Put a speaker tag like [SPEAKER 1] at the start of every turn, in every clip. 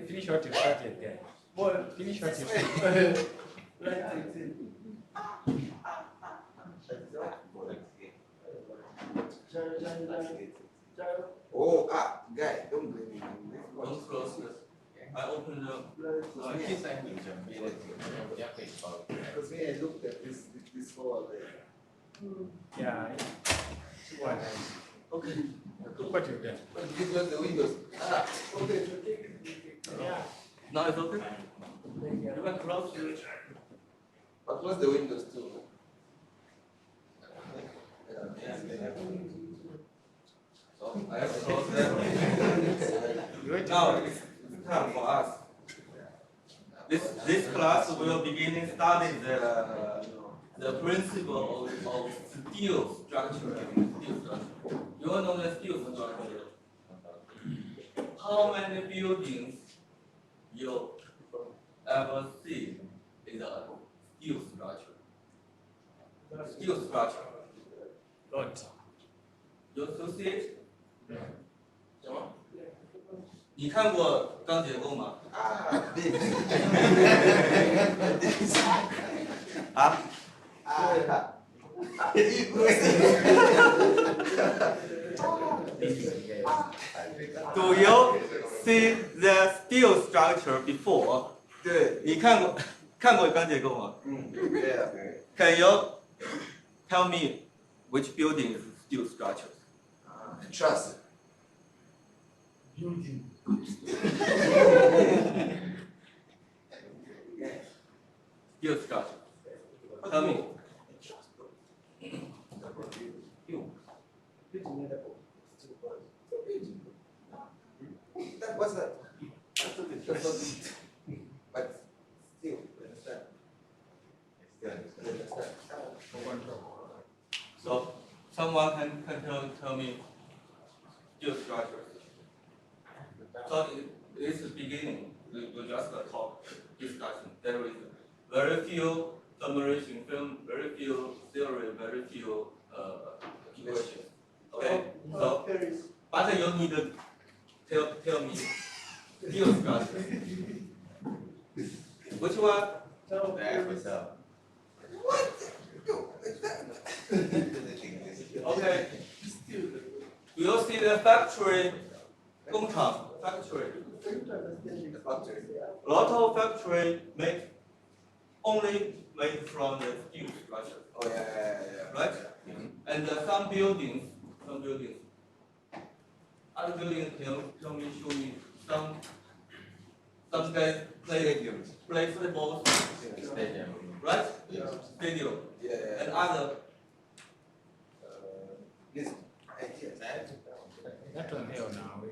[SPEAKER 1] Finish what you started there. Finish what you started.
[SPEAKER 2] Oh, guy, don't blame me.
[SPEAKER 3] Don't close this. I opened up.
[SPEAKER 2] Because me, I looked at this whole there.
[SPEAKER 1] Yeah.
[SPEAKER 2] Okay.
[SPEAKER 1] Look what you've done.
[SPEAKER 2] Give us the windows. Okay.
[SPEAKER 1] Yeah.
[SPEAKER 3] Now it's open. You can close it.
[SPEAKER 2] But close the windows too.
[SPEAKER 3] So I have to close them. Now it's time for us. This class will begin studying the principle of steel structure. You all know the steel structure. How many buildings you ever see is a steel structure? Steel structure.
[SPEAKER 1] Lot.
[SPEAKER 3] You see it? 什么？你看过钢结构吗？啊？Do you see the steel structure before?
[SPEAKER 2] 对，
[SPEAKER 3] 你看过钢结构吗？
[SPEAKER 2] 对啊。
[SPEAKER 3] Can you tell me which building is steel structure?
[SPEAKER 2] Trust.
[SPEAKER 1] Building.
[SPEAKER 3] Steel structure. Tell me.
[SPEAKER 2] What's that? But still, understand?
[SPEAKER 3] So someone can tell me steel structure. So it's the beginning. We just talk discussion. There is very few summation film, very few theory, very few equations. Okay. So but you need to tell me steel structure. Which one? Okay. Do you see the factory? 工厂 factory. A lot of factory only made from the steel structure.
[SPEAKER 2] Oh yeah.
[SPEAKER 3] Right? And some buildings. Other buildings show me some guys play football.
[SPEAKER 2] Stadium.
[SPEAKER 3] Right?
[SPEAKER 2] Yeah.
[SPEAKER 3] Stadium.
[SPEAKER 2] Yeah.
[SPEAKER 3] And other.
[SPEAKER 2] This idea.
[SPEAKER 1] That one here now.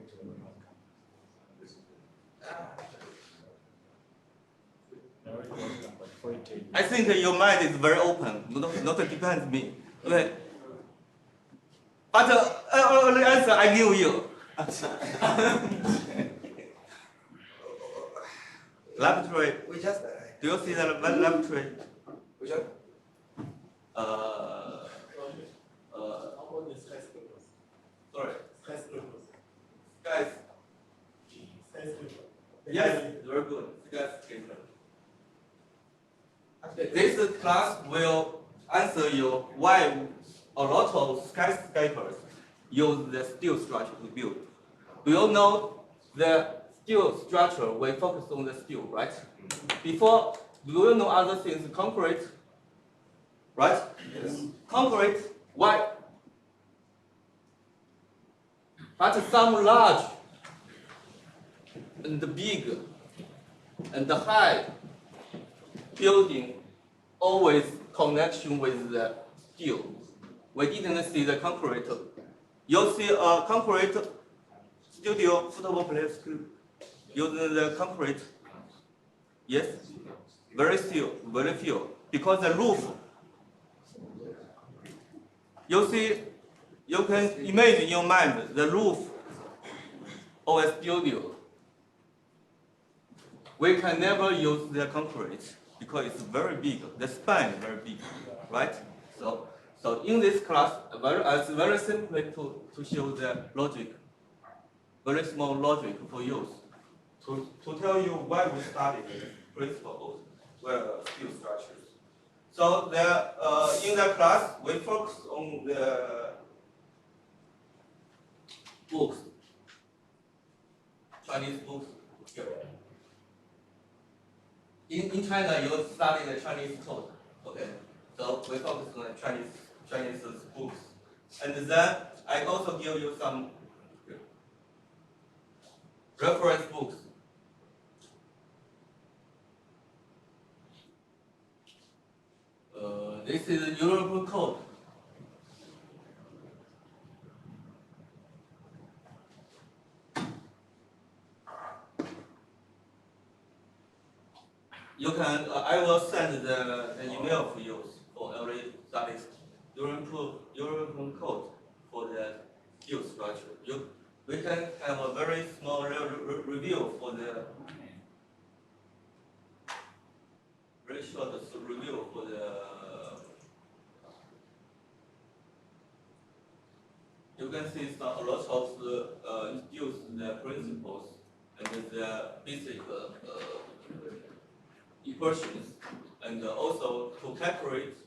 [SPEAKER 3] I think your mind is very open, not depends me. Okay. But the answer I give you. Laboratory.
[SPEAKER 2] We just.
[SPEAKER 3] Do you see the laboratory?
[SPEAKER 2] Which one?
[SPEAKER 3] Sorry. Guys. Yes, very good. Skyscraper. This class will answer you why a lot of skyscrapers use the steel structure to build. Do you know the steel structure? We focus on the steel, right? Before, do you know other things? Concrete, right?
[SPEAKER 2] Yes.
[SPEAKER 3] Concrete, why? But some large and big and high building always connection with the steel. We didn't see the concrete. You see a concrete studio football players using the concrete. Yes, very few. Because the roof. You see, you can imagine in your mind the roof of a studio. We can never use the concrete because it's very big. The span is very big, right? So So in this class, very simply to show the logic, very small logic for use, to tell you why we study the principles, steel structures. So in the class, we focus on the books, Chinese books here. In China, you study the Chinese code, okay? So we focus on the Chinese books. And then I also give you some reference books. This is a European code. You can, I will send the email for you for every studies European code for the steel structure. We can have a very small review for the very short review for the. You can see a lot of introduce the principles and the basic equations, and also to calculate.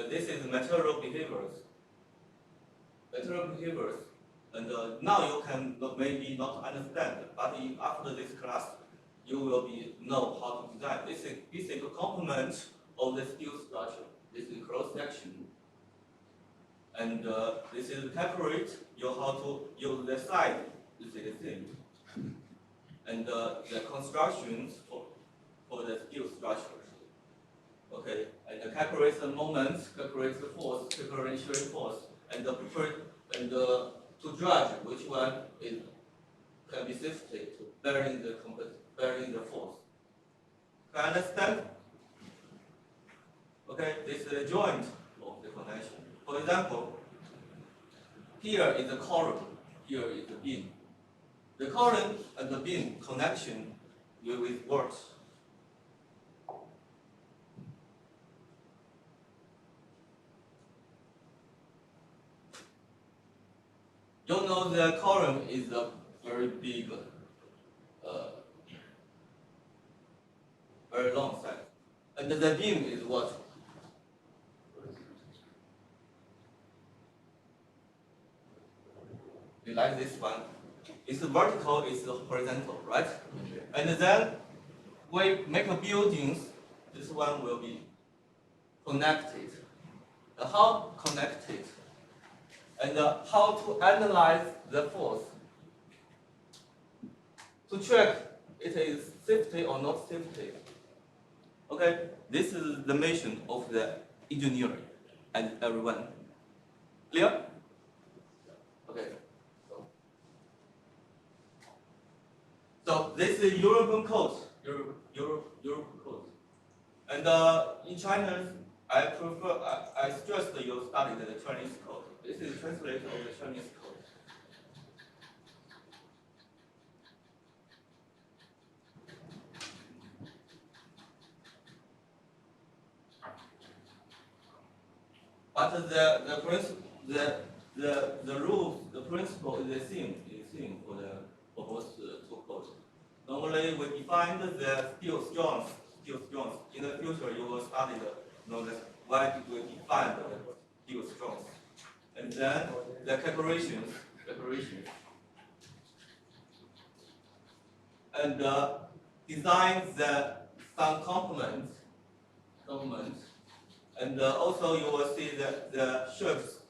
[SPEAKER 3] This is material behaviors. And now you can maybe not understand, but after this class, you will know how to design. This is basic complement of the steel structure. This is cross section, and this is calculate you how to use the side. This is the same, and the constructions for the steel structure. Okay, and calculate the moments, calculate the force, calculate shearing force, and to judge which one can be safety to bearing the force. Can you understand? Okay, this is a joint of the connection. For example, here is the column, here is the beam. The column and the beam connection with works. You know the column is a very big, very long side. And the beam is what? You like this one? It's vertical, it's horizontal, right? And then we make a buildings, this one will be connected. How connected? And how to analyze the force to check it is safety or not safety. Okay, this is the mission of the engineering and everyone. Clear? Okay. So this is European code. European code. And in China, I suggest you study the Chinese code. This is translation of the Chinese code. But the rules, the principle is the same for both two codes. Normally we define the steel strength. In the future you will study why we define the steel strength. And then the calculations. And design some components. And also you will see the shapes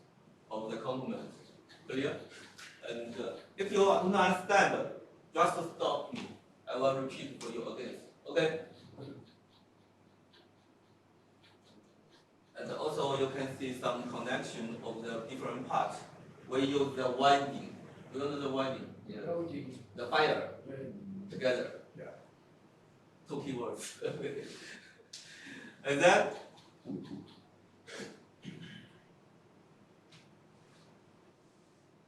[SPEAKER 3] of the components. Clear? And if you don't understand, just stop me. I will repeat for you again. Okay? And also you can see some connection of the different parts. We use the winding. You know the winding?
[SPEAKER 1] Yeah.
[SPEAKER 3] The fire together.
[SPEAKER 1] Yeah.
[SPEAKER 3] Two keywords. And then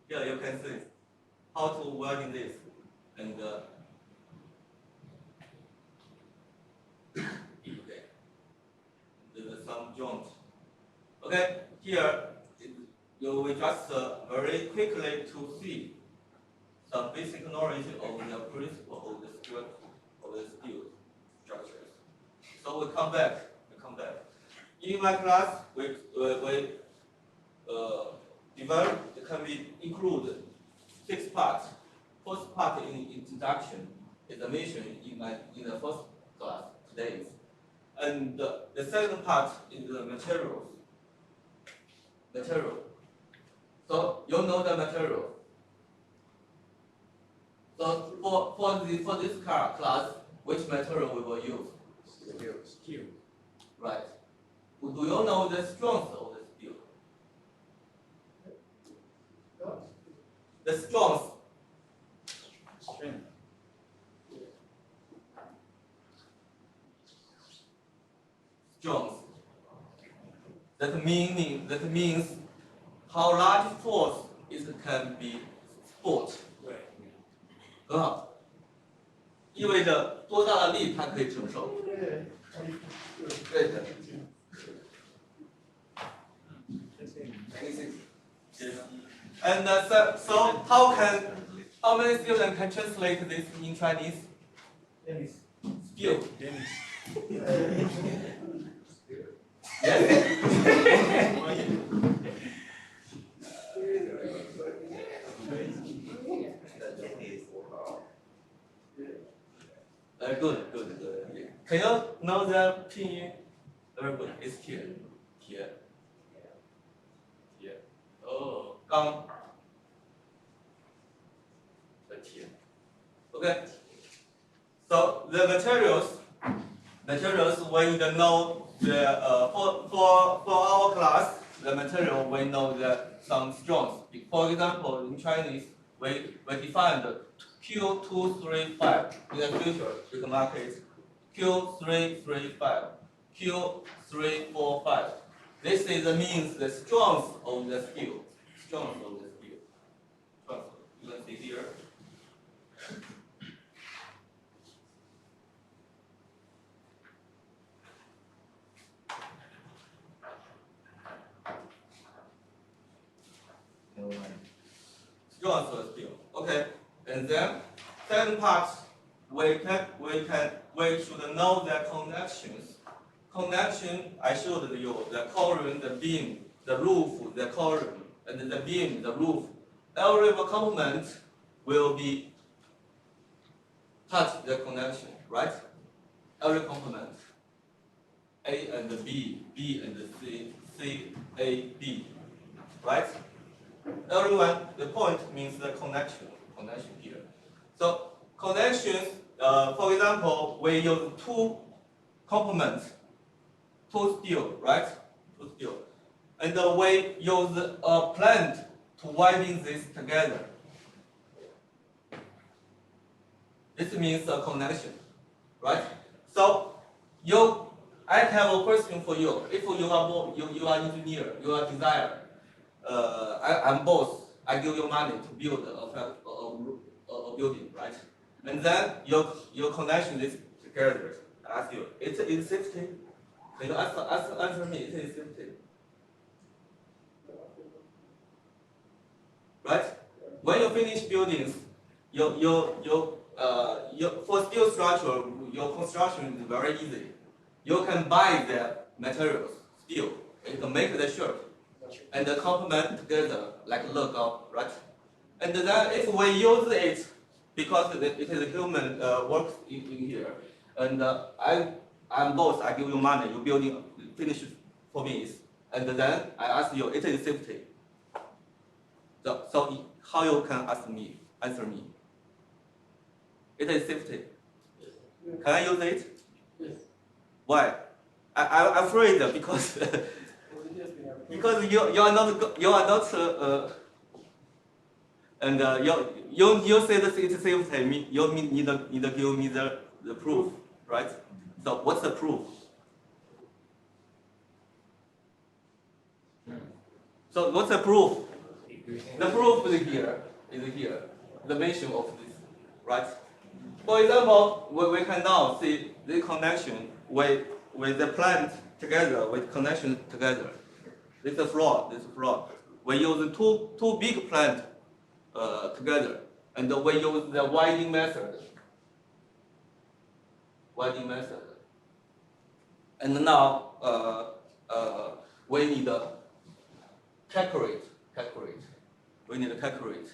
[SPEAKER 3] here you can see how to welding this and okay. There's some joint. Okay, here you will just very quickly to see some basic knowledge of the principle of the steel structures. So we come back. In my class, we develop, it can be include 6 parts. First part in introduction is the mission in the first class today, and the second part is the materials. So you know the material. So for this class, which material we will use?
[SPEAKER 1] Steel.
[SPEAKER 3] Right. Do you know the strength of the steel? The strength.
[SPEAKER 1] Strength.
[SPEAKER 3] Strength. That means how large force it can be support.
[SPEAKER 1] 对。
[SPEAKER 3] 很好，意味着多大的力它可以承受。对的。And so how many students can translate this in Chinese? Steel. Good. Can you know the pinyin? Very good. It's here. Oh, 钢。Okay. So the materials we need to know the for our class the material we know that some strengths. For example, in Chinese we defined Q235. In the future you can mark it Q335, Q345. This is means the strength of the steel. You can see here. Strength of steel. Okay, and then second part we should know the connections. Connection, I showed you the column, the beam, the roof, the column, and the beam, the roof. Every component will be touch the connection, right? Every component, A and B, B and C, C, A, B, right? Everyone, the point means the connection here. So connections, for example, we use 2 components. 2 steel, right? 2 steel. And we use a plant to winding this together. This means a connection, right? So I have a question for you. If you are engineer, you are designer, I'm boss. I give you money to build a building, right? And then your connection is together. I ask you, it's safety. Can you answer me? It is safety. Right? When you finish buildings, for steel structure, your construction is very easy. You can buy the materials, steel. You can make the shape and the complement together like logo, right? And then if we use it, because it is a human works in here, and I'm boss, I give you money, you building finish for me, and then I ask you, it is safety. So how you can answer me? It is safety. Can I use it?
[SPEAKER 4] Yes.
[SPEAKER 3] Why? I'm afraid because because you are not and you say that it is safety. You need to give me the proof, right? So what's the proof? So what's the proof? The proof is here. The mention of this, right? For example, we can now see the connection with the plant together, with connection together. This is floor. This is floor. We use two big plants together, and we use the winding method. Winding method. And now we need to calculate. We need to calculate,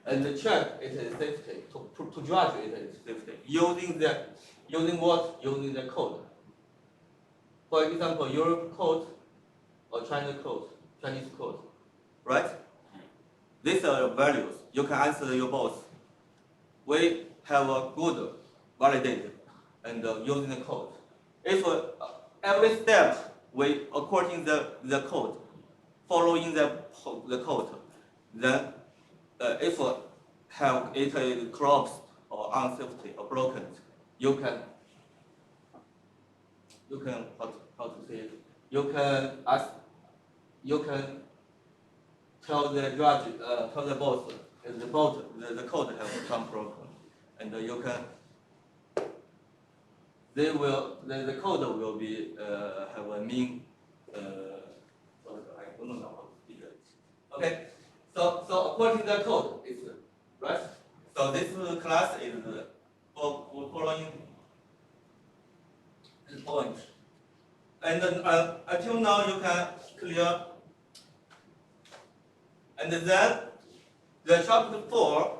[SPEAKER 3] and check it is safety to judge it is safety using what? Using the code. For example, Europe code or Chinese code, right? These are values. You can answer your boss. We have a good validate and using the code. If every step we according the code, following the code, then if have it is collapsed or unsafety or broken, you can how to say it? You can tell the judge, tell the boss, the code has some problem, and you can. The code will be have a mean. I don't know how to speak it. Okay, so according to the code is right. So this class is following this point, and until now you can clear. And then the chapter 4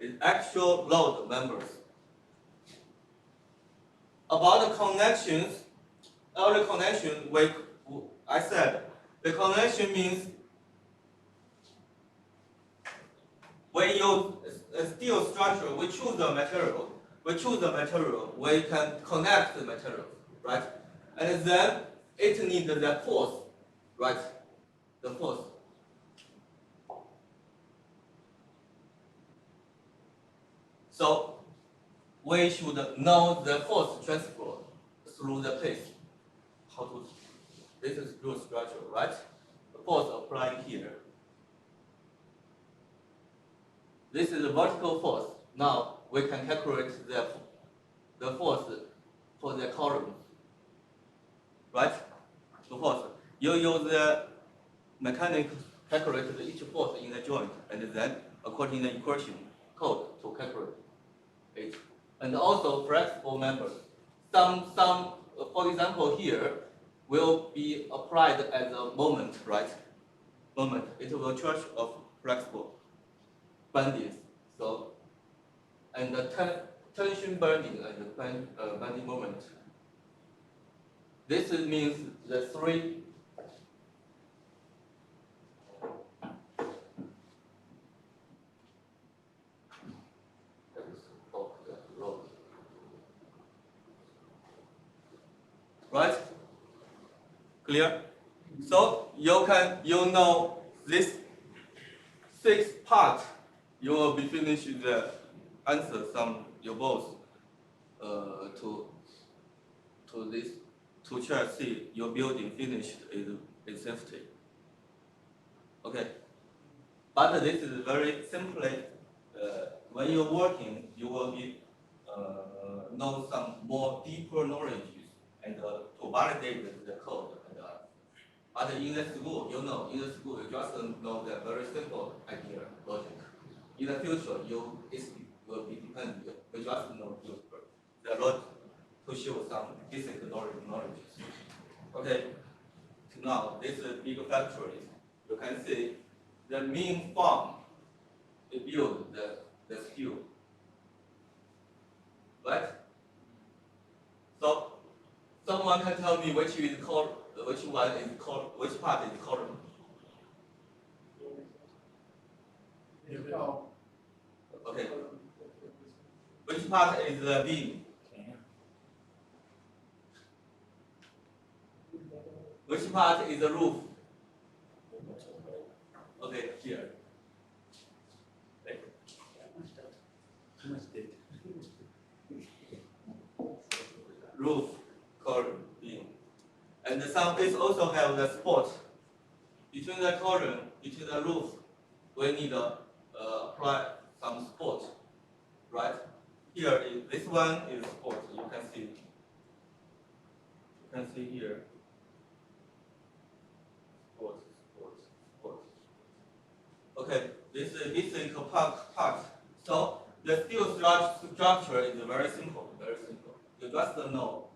[SPEAKER 3] is actual load members. About the connections, early connection, I said the connection means we use a steel structure, we choose the material, we can connect the material, right? And then it needs the force, right? The force. So we should know the force transfer through the place. How to? This is real structure, right? The force applying here. This is the vertical force. Now we can calculate the force for the column, right? The force. You use the mechanics calculate each force in the joint, and then according to the equation code to calculate it. And also flexible members. Some for example here will be applied as a moment, right? Moment. It will charge of flexible bindings. So and the tension binding and binding moment. This means the three. Right? Clear? So you know this 6 part, you will be finished the answer your boss to check see your building finished is safety. Okay. But this is very simply when you're working you will be know some more deeper knowledge and to validate the code. But in the school, in the school, you just know the very simple idea, logic. In the future, it will be dependent. You just know the logic to show some basic knowledge. Okay. Now, this is big factories. You can see the main farm build the steel. Right? So someone can tell me which part is column? Okay. Which part is the beam? Which part is the roof? Okay, here. Roof, column, beam. And some places also have the support. Between the column, between the roof, we need to apply some support, right? Here, this one is support, you can see. can see here. Support. Okay, this is basic part. So the steel structure is very simple. You just know.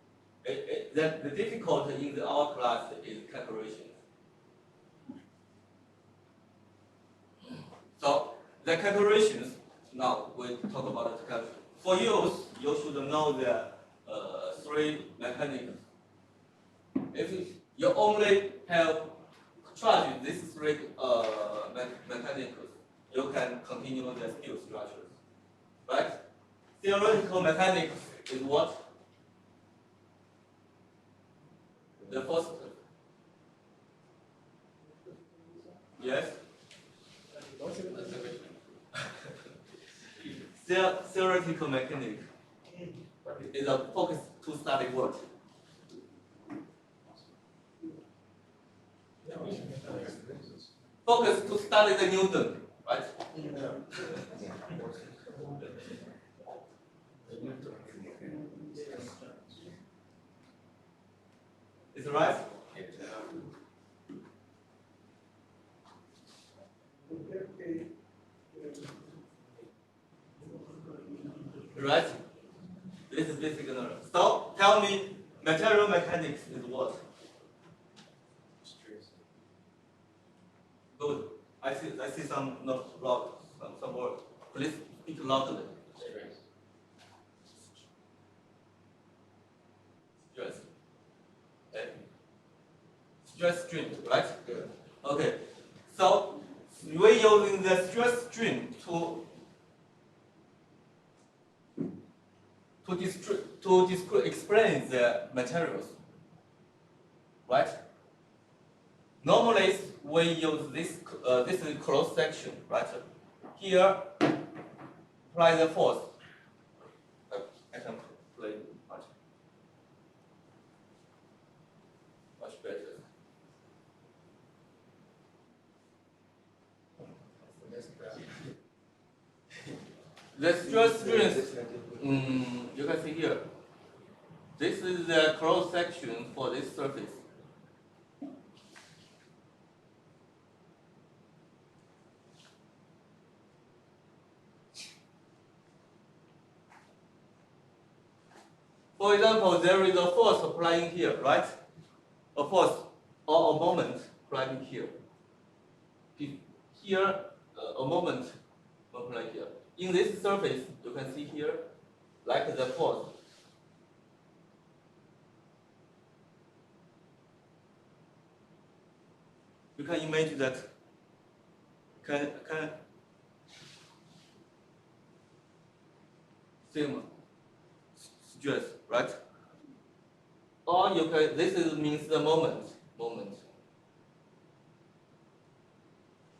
[SPEAKER 3] The difficulty in our class is calculation. So the calculations, now we talk about the calculation. For use, you should know the three mechanics. If you only have charge these three mechanics, you can continue the steel structures. Right? Theoretical mechanics is what? The first. Yes? Theoretical mechanics is a focus to study what? Focus to study the Newton, right? Is it right? Right? This is basic knowledge. So tell me, material mechanics is what? Good. I see some not loud, some word. Please speak loudly. Stress. Okay. Stress strain, right?
[SPEAKER 2] Good.
[SPEAKER 3] Okay. So we're using the stress strain to explain the materials, right? Normally, we use this is cross section, right? Here, apply the force. I can play much better. The stress strain, you can see here. This is the cross section for this surface. For example, there is a force applying here, right? A force or a moment applying here. Here, a moment applying here. In this surface, you can see here, like the force. You can imagine that. Can sigma stress, right? Or you can. Means the moment.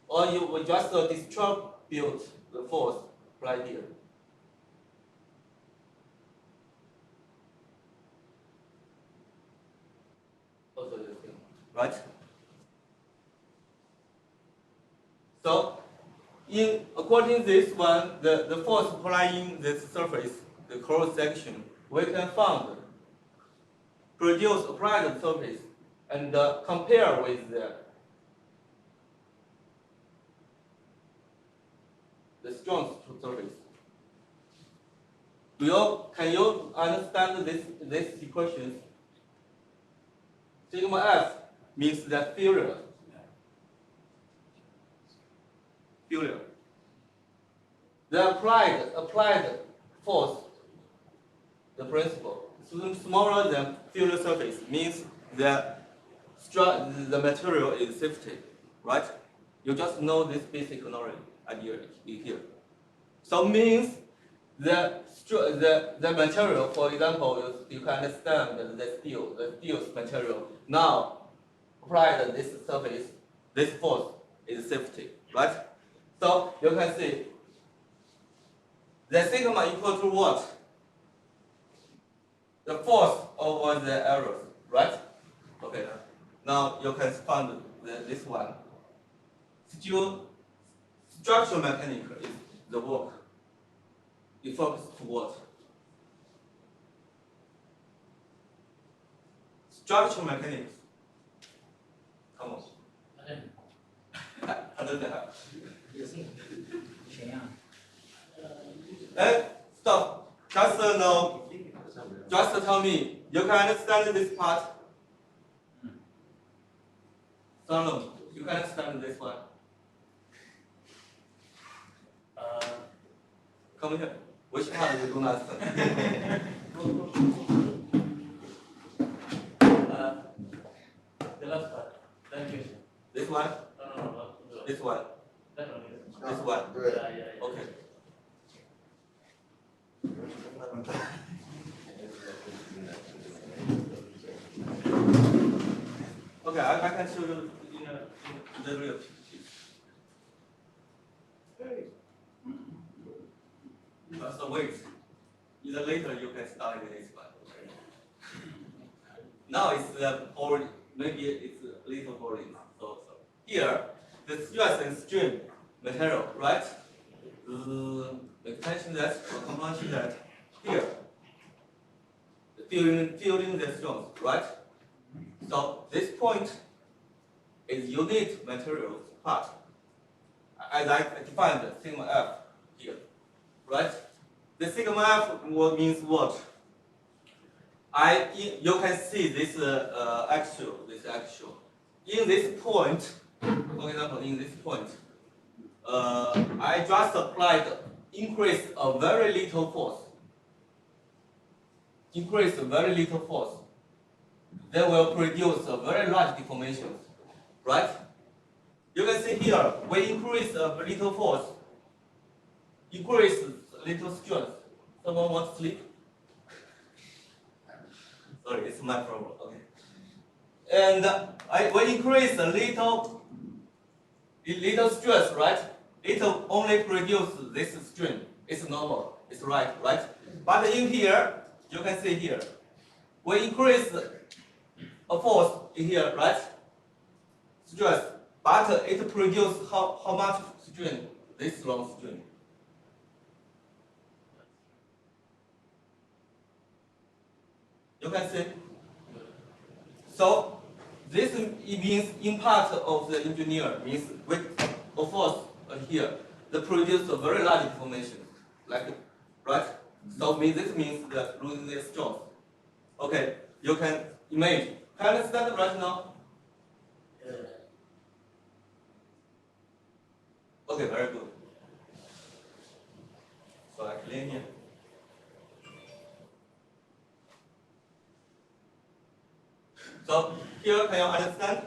[SPEAKER 3] Or you will just distribute the force right here. Also the same, right? So, according to this one, the force applying this surface, the cross section, we can find, produce applied surface, and compare with the strong surface. Can you understand this equation? Sigma F means that failure. The applied force, the principle, smaller than failure surface means the material is safety, right? You just know this basic knowledge idea here. So means the material, for example, you can understand the steel's material. Now applied this surface, this force is safety, right? So you can see the sigma equal to what? The force over the error, right? Okay. Now you can find this one. Structural mechanics is the work. It focuses to what? structural mechanics. Come on. Other than that. Stop. Just no. Just tell me. You can understand this part. Solomon, you can understand this one. Come here. Which part you don't understand?
[SPEAKER 1] The last part.
[SPEAKER 3] This one?
[SPEAKER 1] No.
[SPEAKER 3] This one?
[SPEAKER 1] That one.
[SPEAKER 3] This one?
[SPEAKER 1] Yeah.
[SPEAKER 3] Okay. Okay, I can show you in the real piece. So wait, either later you can start with this one. Now it's boring. Maybe it's a little boring. So here, the stress and strain material, right? Attention that or comprehension that here, filling the stones, right? So this point is unit materials part, as I defined sigma f here, right? The sigma f means what? You can see this actual. In this point, for example, in this point, I just applied increase a very little force. Increase a very little force. They will produce a very large deformation, right? You can see here, we increase a little force, increase a little strength. Someone wants to sleep? Sorry, it's my problem. Okay. And we increase a little stress, right? It will only produce this strain. It's normal. It's right? But in here, you can see here, we increase a force in here, right? Stress, but it produces how much strain? This long strain. You can see. So this means in part of the engineer means with a force here that produce a very large deformation, like right. So this means that losing the strength. Okay, you can imagine. Can you understand right now? Okay, very good. So I clean here. So here, can you understand?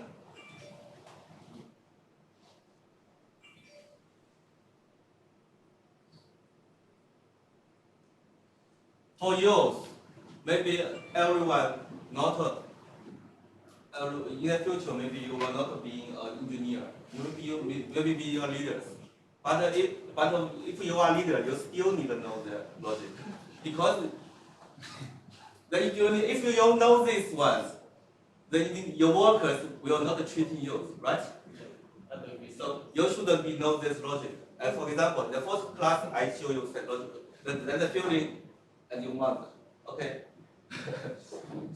[SPEAKER 3] For you, maybe everyone not in the future, maybe you will not be an engineer. Maybe be your leaders. But if you are leader, you still need to know the logic, because if you don't know these ones, then your workers will not treat you, right? So you should know this logic. And for example, the first class I show you the logic, then the feeling, and you want, okay?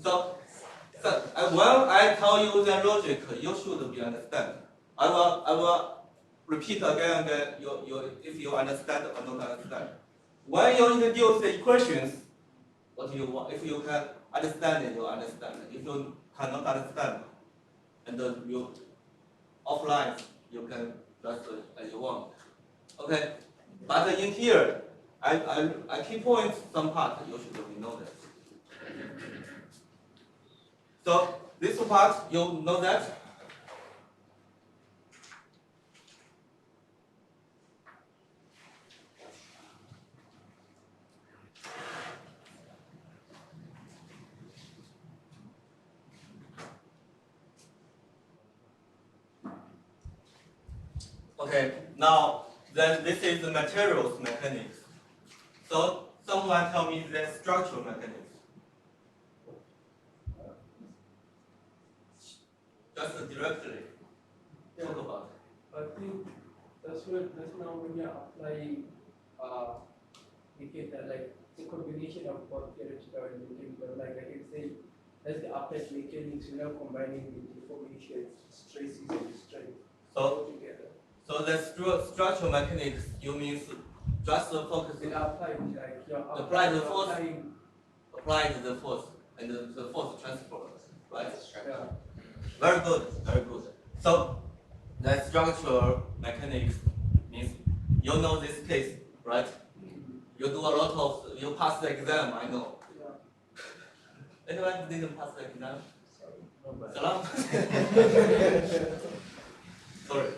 [SPEAKER 3] so when I tell you the logic, you should be understand. I will repeat again and again. If you understand or don't understand. When you introduce the equations, what you want, if you can understand it, you understand it. If you cannot understand, and then you offline, you can just as you want. Okay, but in here, I key point some part you should know that. So this part you know that. Okay, now then this is the materials mechanics. So someone tell me the structural mechanics. Just directly talk about it.
[SPEAKER 4] I think that's now when you apply like a combination of both theoretical and mechanical. Like I can say That's the applied mechanics, combining the deformation, stresses, and strain
[SPEAKER 3] So,
[SPEAKER 4] all together.
[SPEAKER 3] so the structural mechanics, you mean just focusing
[SPEAKER 4] They apply like you're
[SPEAKER 3] Apply the force.
[SPEAKER 4] applying,
[SPEAKER 3] apply the force and the force transfer, right?
[SPEAKER 4] yeah.
[SPEAKER 3] Very good, very good. So the structural mechanics means you know this case, right? You do a lot of, you pass the exam, I know. Anyone didn't pass the exam? Salam? Sorry.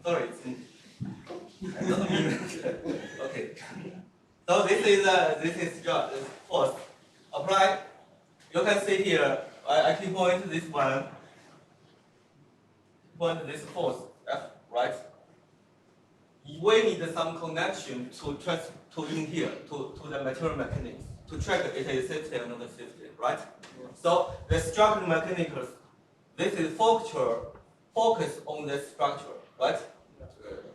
[SPEAKER 3] Sorry, I don't mean it. Okay. So this is just force. Apply. You can see here. I keep point this one. Point this force F, right? We need some connection to in here to the material mechanics to check it is safety or not safety, right? So the structural mechanics. This is focus on the structure, right?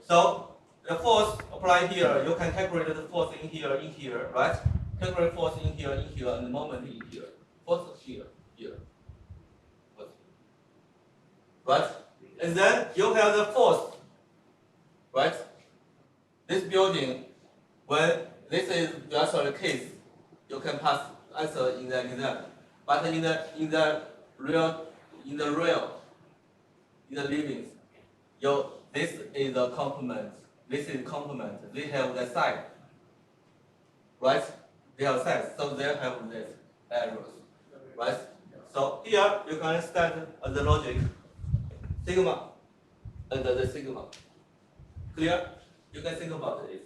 [SPEAKER 3] So the force applied here, you can calculate the force in here, right? Calculate force in here, and the moment in here. Force here. Force. Right? And then you have the force, right? This building, when this is just a case, you can pass answer in the exam. But in the living, this is a complement. This is complement. They have the side, right? They have sides, so they have this errors, right? So here you can understand the logic, sigma, and the sigma. Clear? You can think about it.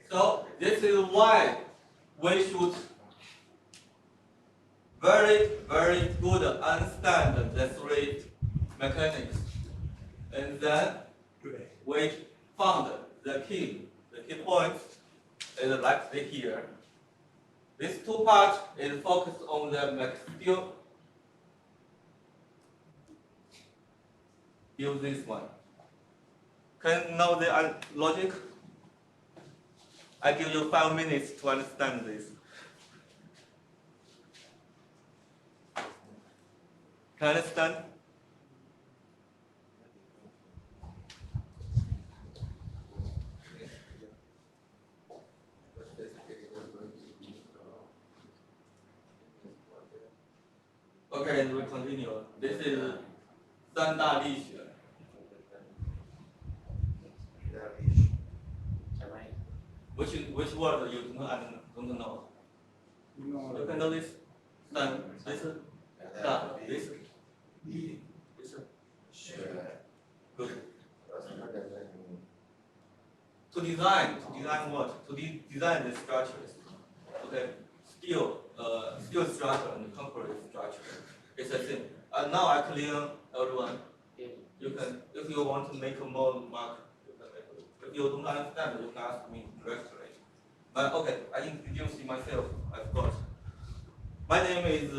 [SPEAKER 3] So this is why we should very good understand the three mechanics, and then we found the key points is like here. This two parts is focused on the still use this one. Can you know the logic? I give you 5 minutes to understand this. Can you understand? Okay, and we continue. This is 三大力学。Which word you don't know? You can know this. This. Good. To design what? To design the structures. Okay. Steel structure and concrete structure. It's the same. Now I clear everyone. You can, if you want to make a more mark, you can make it. If you don't understand, you can ask me directly. But okay, I introduce myself. I forgot. My name is.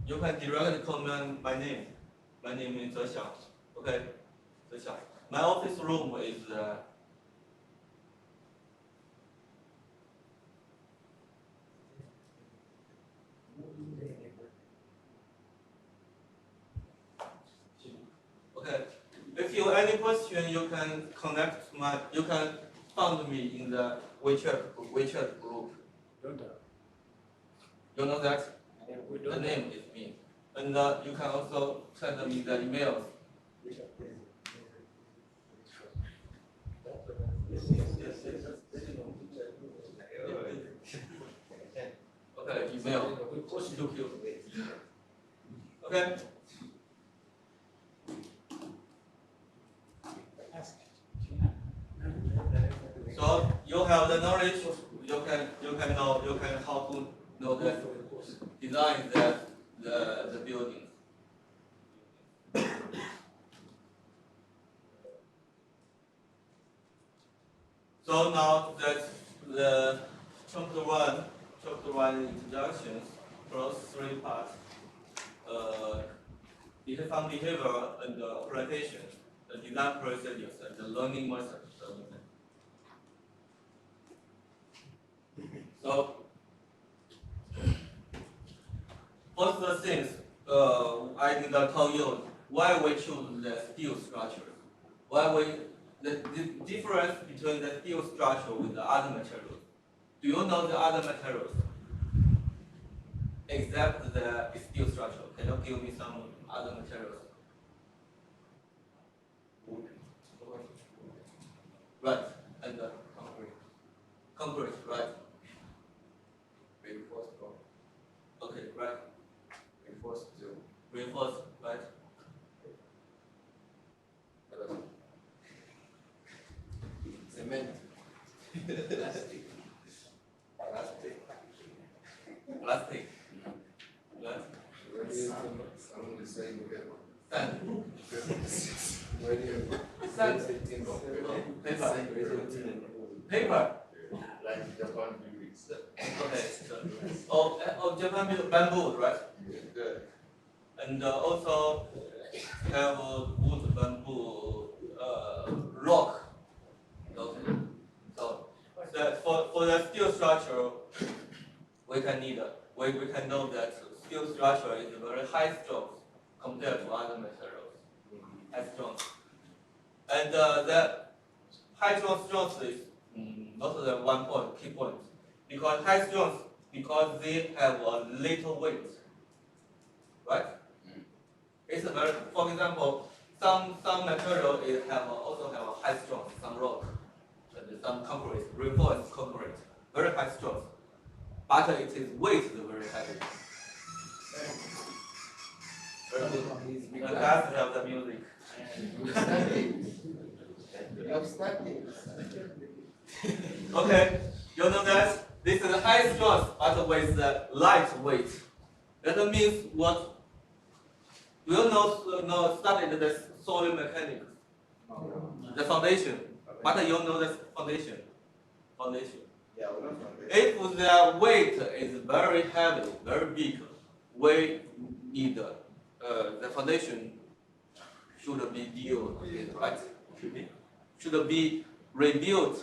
[SPEAKER 3] You can directly comment my name. My name is Zhe Xiang. Okay, Zhe Xiang. My office room is. Okay. If you have any question, you can connect you can find me in the WeChat group. You know that? The name is me. And you can also send me the emails. Okay, email. Okay. So you have the knowledge. You can how to know the design the building. So now that's the chapter one introductions. plus 3 parts. Some behavior and orientation, the design procedures, and the learning methods. So, first the things I did not tell you why we choose the steel structure. The difference between the steel structure with the other materials. Do you know the other materials? Except the steel structure. Can you give me some other materials? Right, and concrete, right?
[SPEAKER 2] Reinforced block.
[SPEAKER 3] Okay, right.
[SPEAKER 2] Reinforced steel.
[SPEAKER 3] Reinforced, right?
[SPEAKER 2] Cement. Plastic.
[SPEAKER 3] Plastic. Right?
[SPEAKER 2] I'm the same again.
[SPEAKER 3] Sand.
[SPEAKER 2] Sand.
[SPEAKER 3] Paper.
[SPEAKER 2] Like Japan buildings.
[SPEAKER 3] Okay. Of Japan bamboo, right?
[SPEAKER 2] Good.
[SPEAKER 3] And also have wood bamboo rock. Okay. So for the steel structure, we can know that steel structure is very high strength compared to other materials. High strength. And the high strength is not the one point, key point. Because high strength, because they have a little weight. Right? It's a very, for example, some material also have a high strength, some rock, and some concrete, reinforced concrete, very high strength. But it is weight is very heavy. Very good. And that's have the music. Okay, you know that this is high strength but with light weight. That means what? Do you know studied the soil mechanics? The foundation. But you know the foundation.
[SPEAKER 2] Yeah,
[SPEAKER 3] If the weight is very heavy, very big, we need the foundation should be dealt with, right? Should be rebuilt,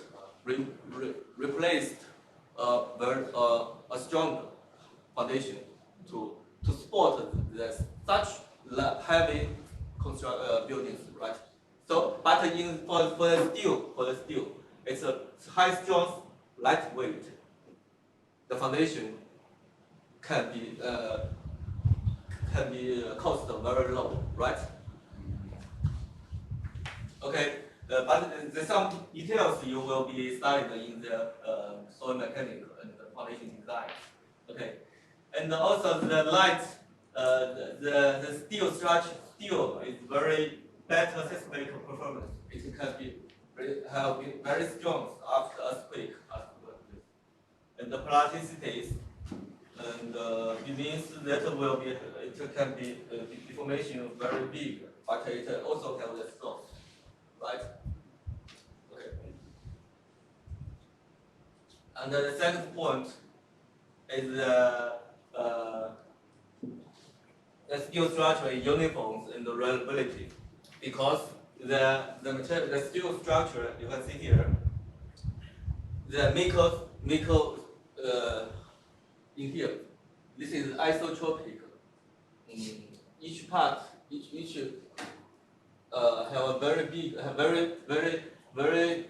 [SPEAKER 3] replaced a strong foundation to support such heavy buildings, right? So, but for the steel, it's a high strength, lightweight. The foundation can be cost very low, right? Okay, but there's some details you will be studied in the soil mechanics and the foundation design. Okay, and also the light, the steel structure, steel is very better seismic performance. It can be very strong after earthquake, and the plasticities, and it means that it can be deformation very big, but it also has the strength. Right? Okay. And the second point is the steel structure is uniform and the reliability, because the steel structure you can see here, the nickel in here, this is isotropic. Each part, each have a very big, very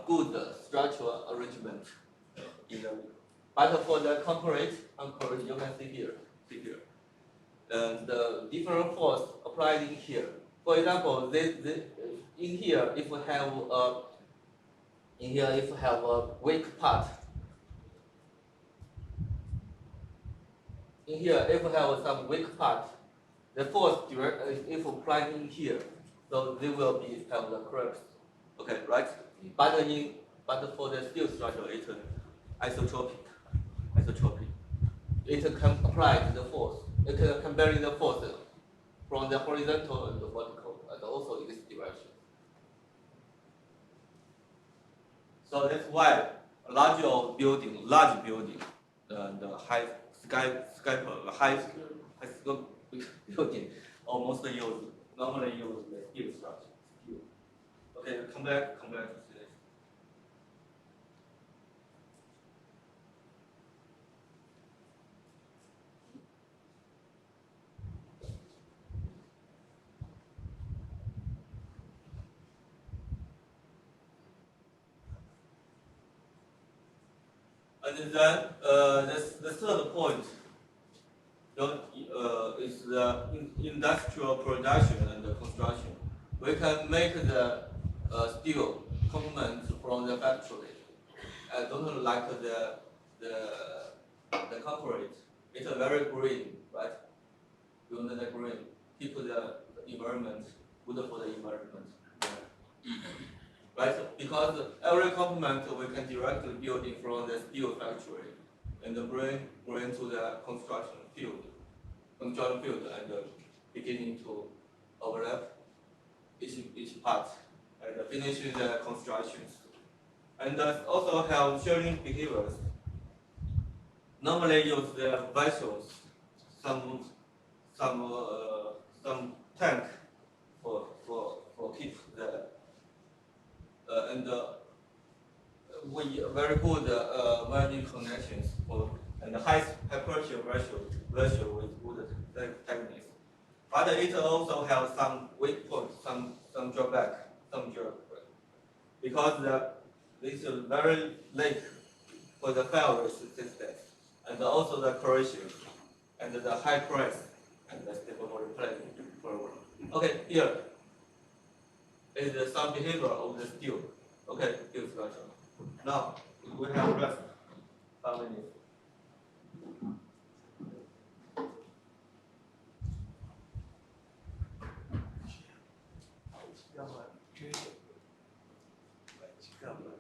[SPEAKER 3] good structural arrangement. But for the concrete, you can see here, and the different force applied in here. For example, in here, if we have a weak part. In here, if we have some weak part, the force if applied in here, so they will have the cracks. Okay, right? But for the steel structure, it's isotropic. It can apply the force. It can vary the force from the horizontal and the vertical, and also in this direction. So that's why large building, and high high school building almost normally use the steel structure. Okay, come back to this. And then the third point is the industrial production and the construction. We can make the steel components from the factory. I don't like the concrete. It's a very green, right? You know the green. Keep the environment good for the environment. Right? Because every component we can directly build it from the steel factory and bring to the construction field and beginning to overlap each part and finishing the constructions. And also have sharing behaviors. Normally use the vessels, some tank for keep the and we very good welding connections and high pressure ratio with good techniques. But it also has some weak points, some drawback, because this is very late for the fire resistance and also the corrosion and the high price and the stable plating. Okay, here is some behavior of the steel. Okay, steel structure. Now we have rest 5 minutes.
[SPEAKER 1] 要么就是，这个。